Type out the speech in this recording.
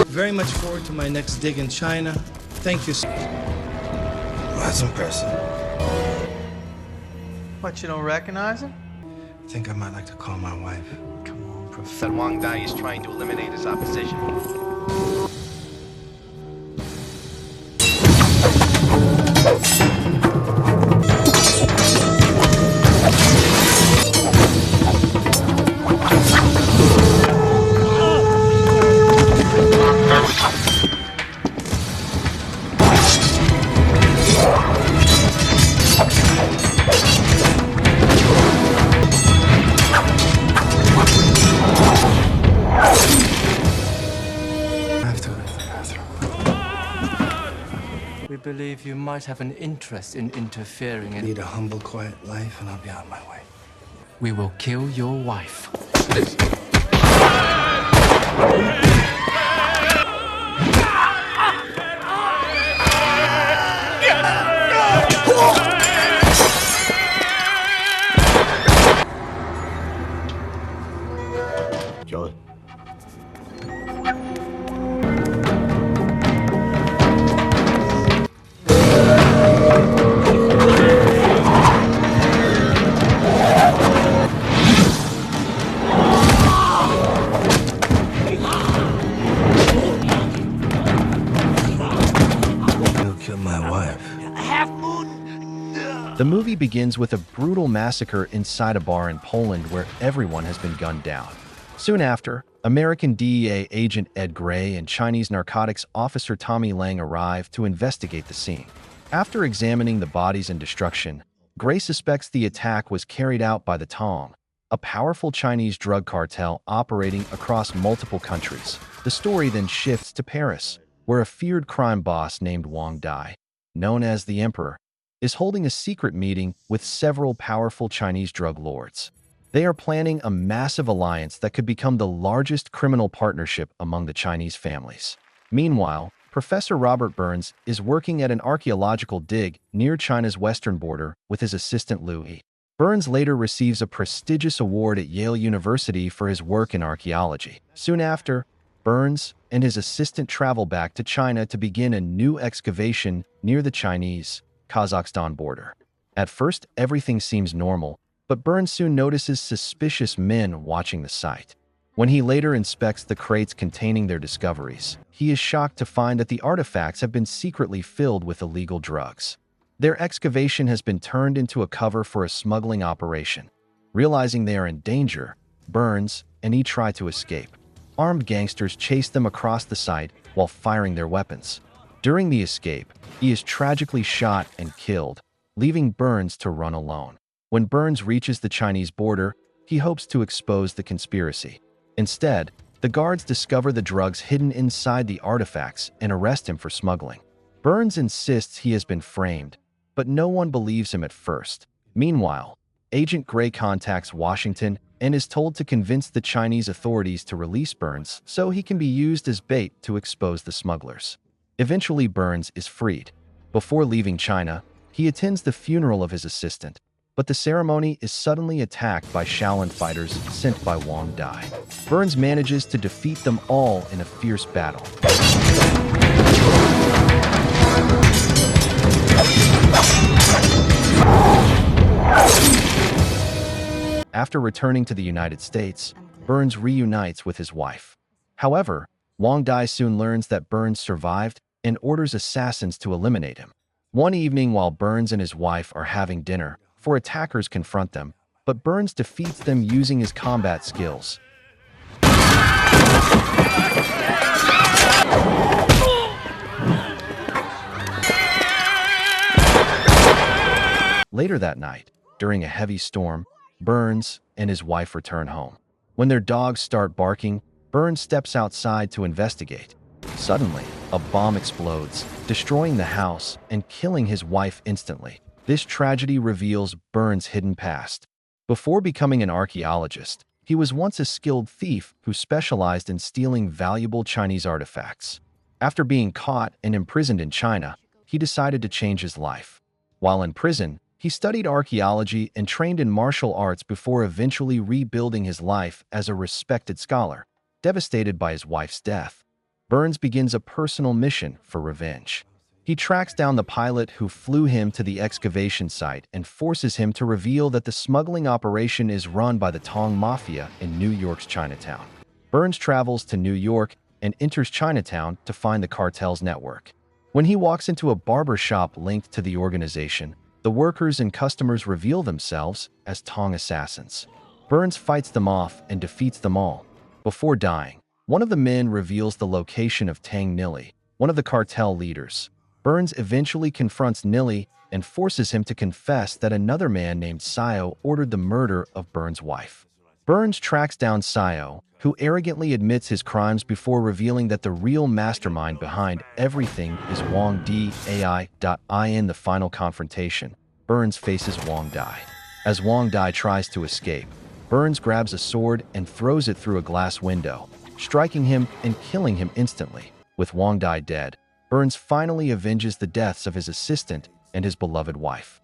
Very much forward to my next dig in China. Thank you. That's impressive. What, you don't recognize him? I think I might like to call my wife. Come on, Professor. That Wang Dai is trying to eliminate his opposition. We believe you might have an interest in interfering I in... need a humble, quiet life, and I'll be on my way. We will kill your wife. Joey. The movie begins with a brutal massacre inside a bar in Poland where everyone has been gunned down. Soon after, American DEA agent Ed Gray and Chinese narcotics officer Tommy Lang arrive to investigate the scene. After examining the bodies and destruction, Gray suspects the attack was carried out by the Tong, a powerful Chinese drug cartel operating across multiple countries. The story then shifts to Paris, where a feared crime boss named Wang Dai, known as the Emperor, is holding a secret meeting with several powerful Chinese drug lords. They are planning a massive alliance that could become the largest criminal partnership among the Chinese families. Meanwhile, Professor Robert Burns is working at an archaeological dig near China's western border with his assistant Louis. Burns later receives a prestigious award at Yale University for his work in archaeology. Soon after, Burns and his assistant travel back to China to begin a new excavation near the Chinese-Kazakhstan border. At first, everything seems normal, but Burns soon notices suspicious men watching the site. When he later inspects the crates containing their discoveries, he is shocked to find that the artifacts have been secretly filled with illegal drugs. Their excavation has been turned into a cover for a smuggling operation. Realizing they are in danger, Burns and he try to escape. Armed gangsters chase them across the site while firing their weapons. During the escape, he is tragically shot and killed, leaving Burns to run alone. When Burns reaches the Chinese border, he hopes to expose the conspiracy. Instead, the guards discover the drugs hidden inside the artifacts and arrest him for smuggling. Burns insists he has been framed, but no one believes him at first. Meanwhile, Agent Gray contacts Washington and is told to convince the Chinese authorities to release Burns so he can be used as bait to expose the smugglers. Eventually, Burns is freed. Before leaving China, he attends the funeral of his assistant, but the ceremony is suddenly attacked by Shaolin fighters sent by Wang Dai. Burns manages to defeat them all in a fierce battle. After returning to the United States, Burns reunites with his wife. However, Wang Dai soon learns that Burns survived and orders assassins to eliminate him. One evening while Burns and his wife are having dinner, four attackers confront them, but Burns defeats them using his combat skills. Later that night, during a heavy storm, Burns and his wife return home. When their dogs start barking, Burns steps outside to investigate. Suddenly, a bomb explodes, destroying the house and killing his wife instantly. This tragedy reveals Burns' hidden past. Before becoming an archaeologist, he was once a skilled thief who specialized in stealing valuable Chinese artifacts. After being caught and imprisoned in China, he decided to change his life. While in prison, He studied archaeology and trained in martial arts before eventually rebuilding his life as a respected scholar. Devastated by his wife's death, Burns begins a personal mission for revenge. He tracks down the pilot who flew him to the excavation site and forces him to reveal that the smuggling operation is run by the Tong Mafia in New York's Chinatown. Burns travels to New York and enters Chinatown to find the cartel's network. When he walks into a barber shop linked to the organization, the workers and customers reveal themselves as Tong assassins. Burns fights them off and defeats them all. Before dying, one of the men reveals the location of Tang Nili, one of the cartel leaders. Burns eventually confronts Nili and forces him to confess that another man named Sayo ordered the murder of Burns' wife. Burns tracks down Sayo, who arrogantly admits his crimes before revealing that the real mastermind behind everything is Wang Di AI. In the final confrontation, Burns faces Wang Di. As Wang Di tries to escape, Burns grabs a sword and throws it through a glass window, striking him and killing him instantly. With Wang Di dead, Burns finally avenges the deaths of his assistant and his beloved wife.